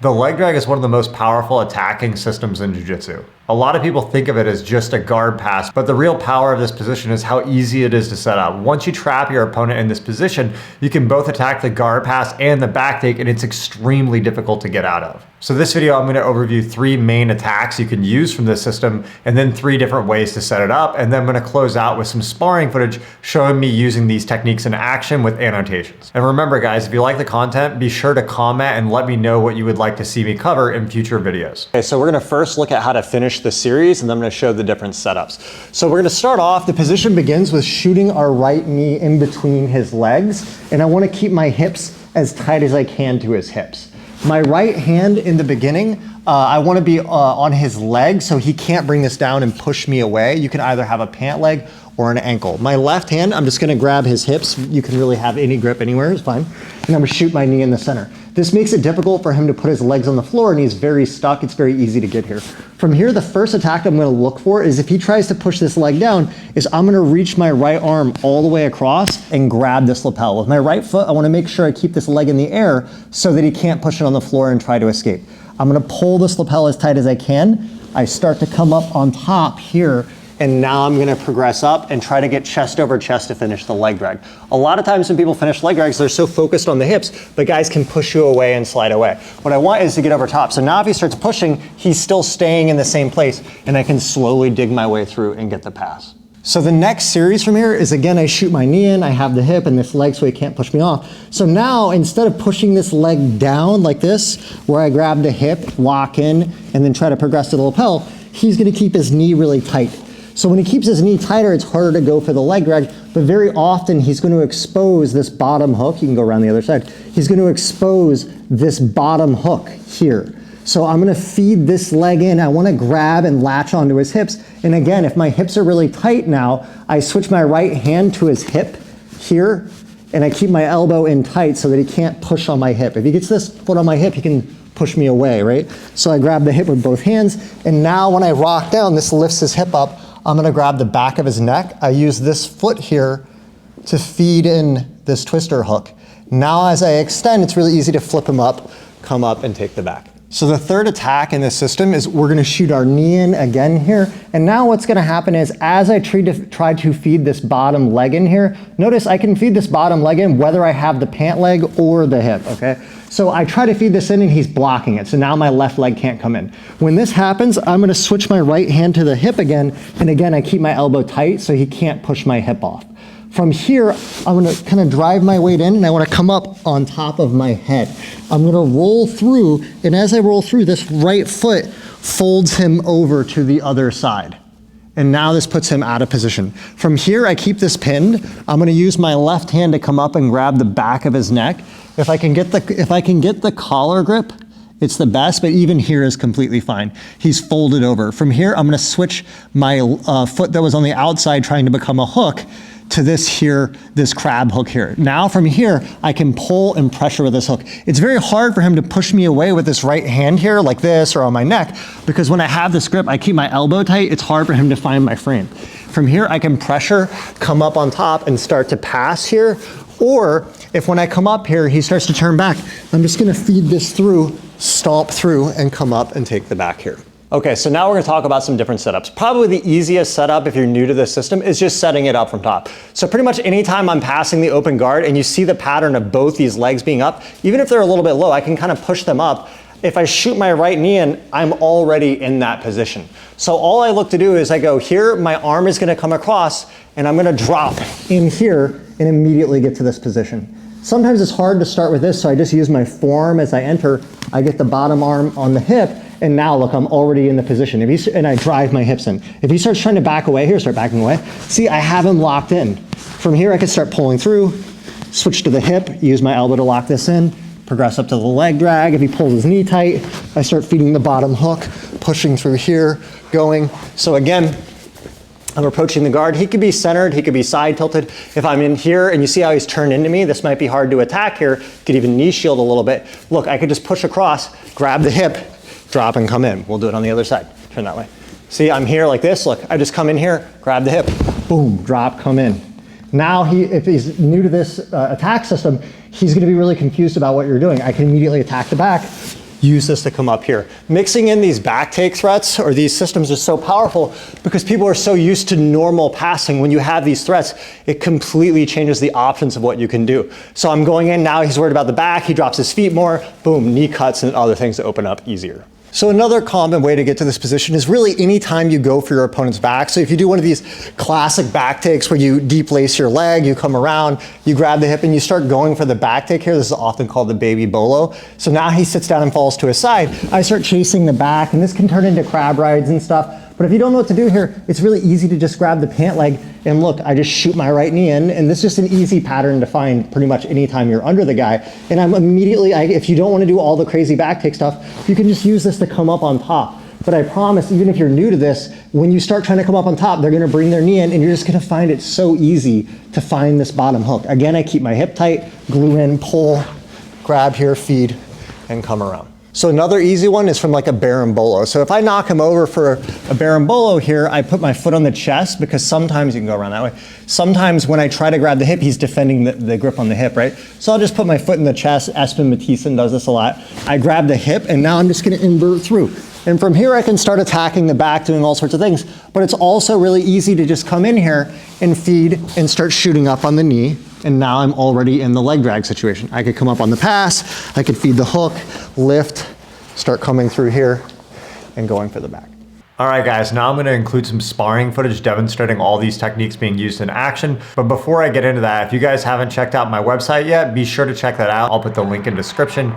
The leg drag is one of the most powerful attacking systems in jiu-jitsu. A lot of people think of it as just a guard pass, but the real power of this position is how easy it is to set up. Once you trap your opponent in this position, you can both attack the guard pass and the back take, and it's extremely difficult to get out of. So this video, I'm going to overview 3 main attacks you can use from this system, and then 3 different ways to set it up, and then I'm going to close out with some sparring footage showing me using these techniques in action with annotations. And remember guys, if you like the content, be sure to comment and let me know what you would like to see me cover in future videos. Okay, so we're going to first look at how to finish the series, and then I'm going to show the different setups. So we're going to start off, the position begins with shooting our right knee in between his legs, and I want to keep my hips as tight as I can to his hips. My right hand in the beginning, I want to be on his leg so he can't bring this down and push me away. You can either have a pant leg or an ankle. My left hand, I'm just going to grab his hips. You can really have any grip anywhere, it's fine. And I'm going to shoot my knee in the center. This makes it difficult for him to put his legs on the floor, and he's very stuck. It's very easy to get here. From here, the first attack I'm going to look for is if he tries to push this leg down, is I'm going to reach my right arm all the way across and grab this lapel. With my right foot, I want to make sure I keep this leg in the air so that he can't push it on the floor and try to escape. I'm going to pull this lapel as tight as I can. I start to come up on top here, and now I'm going to progress up and try to get chest over chest to finish the leg drag. A lot of times when people finish leg drags, they're so focused on the hips, but guys can push you away and slide away. What I want is to get over top. So now if he starts pushing, he's still staying in the same place, and I can slowly dig my way through and get the pass. So the next series from here is, again, I shoot my knee in, I have the hip and this leg so he can't push me off. So now instead of pushing this leg down like this, where I grab the hip, lock in, and then try to progress to the lapel, he's going to keep his knee really tight. So when he keeps his knee tighter, it's harder to go for the leg drag, but very often he's going to expose this bottom hook. You can go around the other side. He's going to expose this bottom hook here. So I'm going to feed this leg in. I want to grab and latch onto his hips. And again, if my hips are really tight now, I switch my right hand to his hip here, and I keep my elbow in tight so that he can't push on my hip. If he gets this foot on my hip, he can push me away, right? So I grab the hip with both hands, and now when I rock down, this lifts his hip up. I'm going to grab the back of his neck. I use this foot here to feed in this twister hook. Now as I extend, it's really easy to flip him up, come up, and take the back. So the third attack in this system is we're going to shoot our knee in again here. And now what's going to happen is as I try to feed this bottom leg in here, notice I can feed this bottom leg in whether I have the pant leg or the hip, okay? So I try to feed this in and he's blocking it. So now my left leg can't come in. When this happens, I'm going to switch my right hand to the hip again. And again, I keep my elbow tight so he can't push my hip off. From here, I'm going to kind of drive my weight in, and I want to come up on top of my head. I'm going to roll through, and as I roll through, this right foot folds him over to the other side. And now this puts him out of position. From here, I keep this pinned. I'm going to use my left hand to come up and grab the back of his neck. If I can get the collar grip, it's the best, but even here is completely fine. He's folded over. From here, I'm going to switch my foot that was on the outside trying to become a hook to this here, this crab hook here. Now from here, I can pull and pressure with this hook. It's very hard for him to push me away with this right hand here, like this, or on my neck, because when I have this grip, I keep my elbow tight, it's hard for him to find my frame. From here, I can pressure, come up on top, and start to pass here, or if when I come up here, he starts to turn back, I'm just gonna feed this through, stomp through, and come up and take the back here. Okay, so now we're gonna talk about some different setups. Probably the easiest setup if you're new to this system is just setting it up from top. So pretty much anytime I'm passing the open guard and you see the pattern of both these legs being up, even if they're a little bit low, I can kind of push them up. If I shoot my right knee in, I'm already in that position. So all I look to do is I go here, my arm is gonna come across, and I'm gonna drop in here and immediately get to this position. Sometimes it's hard to start with this, so I just use my forearm as I enter. I get the bottom arm on the hip, and now look, I'm already in the position. And I drive my hips in. If he starts trying to back away here, start backing away. See, I have him locked in. From here, I can start pulling through, switch to the hip, use my elbow to lock this in, progress up to the leg drag. If he pulls his knee tight, I start feeding the bottom hook, pushing through here, going. So again, I'm approaching the guard. He could be centered, he could be side tilted. If I'm in here and you see how he's turned into me, this might be hard to attack here. Could even knee shield a little bit. Look, I could just push across, grab the hip, drop and come in. We'll do it on the other side. Turn that way. See, I'm here like this. Look, I just come in here, grab the hip, boom, drop, come in. Now, if he's new to this attack system, he's gonna be really confused about what you're doing. I can immediately attack the back, use this to come up here. Mixing in these back take threats or these systems is so powerful because people are so used to normal passing. When you have these threats, it completely changes the options of what you can do. So I'm going in now, he's worried about the back, he drops his feet more, boom, knee cuts and other things to open up easier. So another common way to get to this position is really anytime you go for your opponent's back. So if you do one of these classic back takes where you deep lace your leg, you come around, you grab the hip and you start going for the back take here. This is often called the baby bolo. So now he sits down and falls to his side. I start chasing the back and this can turn into crab rides and stuff. But if you don't know what to do here, it's really easy to just grab the pant leg and look, I just shoot my right knee in, and this is just an easy pattern to find pretty much anytime you're under the guy. And I'm immediately, if you don't want to do all the crazy back take stuff, you can just use this to come up on top. But I promise, even if you're new to this, when you start trying to come up on top, they're gonna bring their knee in and you're just gonna find it so easy to find this bottom hook. Again, I keep my hip tight, glue in, pull, grab here, feed, and come around. So another easy one is from like a Berimbolo. So if I knock him over for a Berimbolo here, I put my foot on the chest because sometimes, you can go around that way, sometimes when I try to grab the hip, he's defending the grip on the hip, right? So I'll just put my foot in the chest. Espen Mathisen does this a lot. I grab the hip and now I'm just gonna invert through. And from here I can start attacking the back, doing all sorts of things. But it's also really easy to just come in here and feed and start shooting up on the knee. And now I'm already in the leg drag situation. I could come up on the pass, I could feed the hook, lift, start coming through here and going for the back. All right, guys, now I'm gonna include some sparring footage demonstrating all these techniques being used in action. But before I get into that, if you guys haven't checked out my website yet, be sure to check that out. I'll put the link in the description.